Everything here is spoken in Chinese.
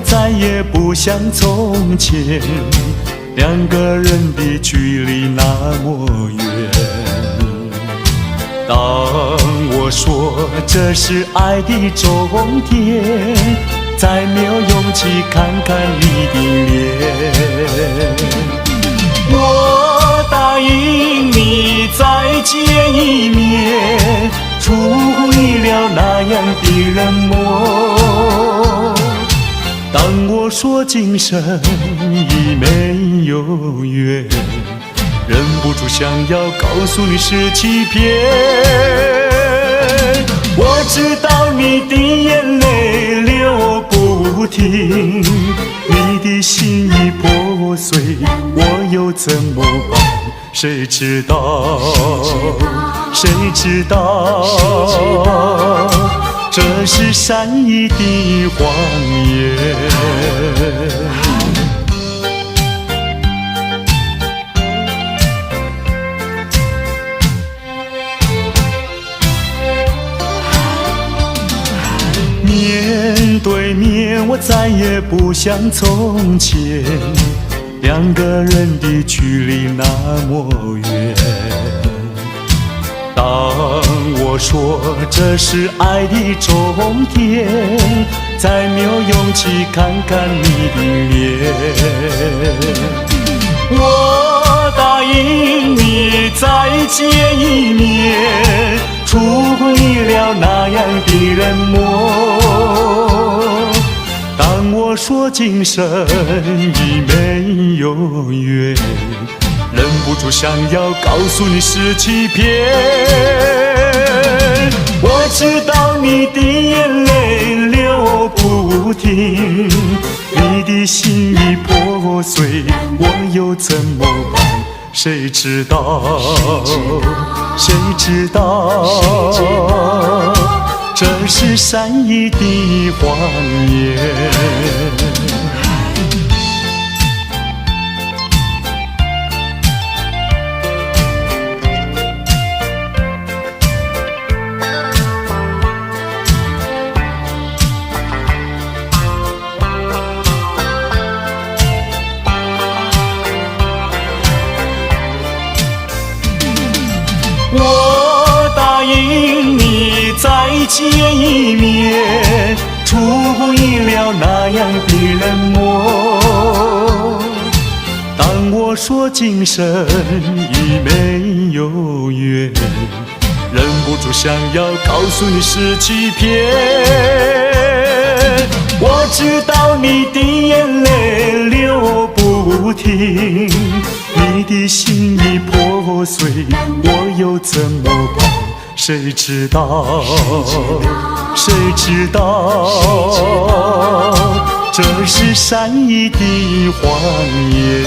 再也不像从前，两个人的距离那么远。当我说这是爱的终点，再没有勇气看看你的脸。我答应你再见一面，出乎意料那样的冷漠。当我说今生已没有缘，忍不住想要告诉你是欺骗。我知道你的眼泪流不停，你的心已破碎，我又怎么办？谁知道？谁知道？这是善意的谎言。面对面，我再也不像从前，两个人的距离那么远。当我说这是爱的终点，再没有勇气看看你的脸。我答应你再见一面，出乎意料那样的冷漠。当我说今生已没有缘，忍不住想要告诉你是欺骗。我知道你的眼泪流不停，你的心已破碎，我又怎么办？谁知道？谁知道？这是善意的谎言。我答应你再见一面，出乎意料那样的冷漠。当我说今生已没有缘，忍不住想要告诉你是欺骗。我知道你的眼泪流不停，你的心已破碎，我又怎么办？谁知道？谁知道？这是善意的谎言。